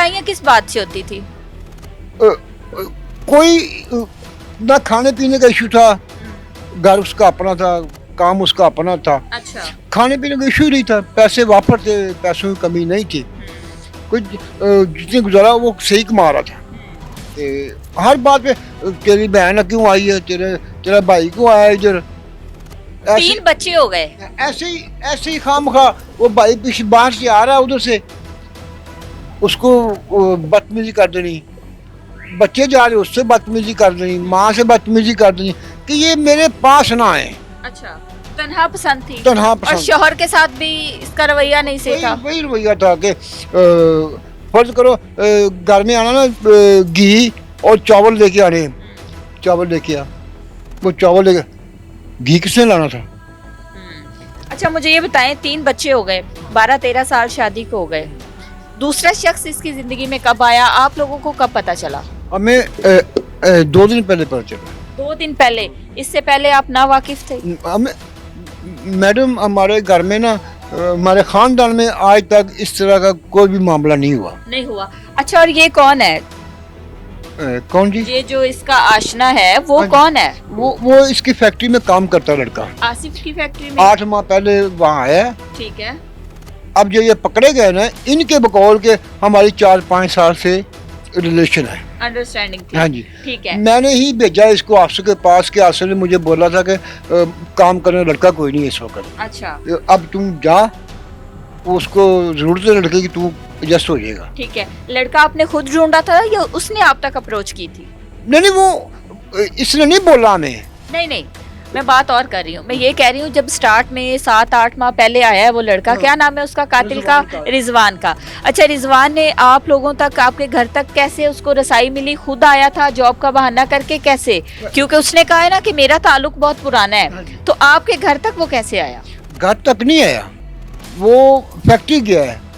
लड़ाइयाँ किस बात से होती थी? कोई ना खाने पीने का इशू था, घर उसका अपना था, काम उसका अपना था, अच्छा। खाने पीने का इशू ही नहीं था, पैसे वापस थे, पैसों की कमी नहीं थी, कोई जितने गुजारा वो सही कमा रहा था। ते हर बात पे तेरी बहन क्यों आई है, तेरा भाई क्यों आया इधर, ऐसे 3 बच्चे हो गए। ऐसे ही खामखा वो भाई पीछे बाहर से आ रहा है उधर से, उसको बदतमीजी कर देनी, बच्चे जा रहे उससे बदतमीजी कर देनी, माँ से बदतमीजी कर देनी कि ये मेरे पास ना आए। अच्छा, तन्हा पसंद थी। तन्हा और पसंद। शौहर के साथ भी इसका रवैया नहीं सही था। वही रवैया था कि फर्ज करो घर में आना ना, घी और चावल लेके आने, चावल लेके आ, वो चावल लेके, घी किसने लाना था? अच्छा, मुझे ये बताएं, 3 बच्चे हो गए, 12-13 साल शादी को हो गए, दूसरा शख्स इसकी जिंदगी में कब आया, आप लोगों को कब पता चला? हमें 2 दिन पहले पता चला। 2 दिन पहले? इससे पहले आप ना वाकिफ थे? हमें मैडम हमारे घर में ना, हमारे खानदान में आज तक इस तरह का कोई भी मामला नहीं हुआ। नहीं हुआ। अच्छा, और ये कौन है? कौन जी? ये जो इसका आशना है वो हाँ जी। कौन है? वो इसकी फैक्ट्री में काम करता है लड़का, आसिफ की फैक्ट्री में। 8 माह पहले वहाँ आया है। ठीक है। अब जो ये पकड़े गए ना, इनके बकौल के हमारी 4-5 साल से रिलेशन है, अंडरस्टैंडिंग थी। हाँ जी। ठीक है। मैंने ही भेजा इसको आफसर के पास, के आफसर ने मुझे बोला था कि काम करने लड़का कोई नहीं है इस वक्त, अच्छा, अब तुम जा, उसको जरूरत है लड़के की, तू एडजस्ट हो जाएगा। ठीक है। लड़का आपने खुद ढूंढा था या उसने आप तक अप्रोच की थी? नहीं वो इसने नहीं बोला हमें। नहीं नहीं, मैं बात और कर रही हूँ। मैं ये कह रही हूँ, जब स्टार्ट में 7-8 माह पहले आया है वो लड़का, क्या नाम है उसका कातिल का? रिजवान का। अच्छा, रिजवान ने आप लोगों तक, आपके घर तक कैसे उसको रसाई मिली? खुद आया था जॉब का बहाना करके? कैसे? क्योंकि उसने कहा है ना कि मेरा ताल्लुक बहुत पुराना है, तो आपके घर तक वो कैसे आया? घर तक नहीं आया, वो फैक्ट्री गया है।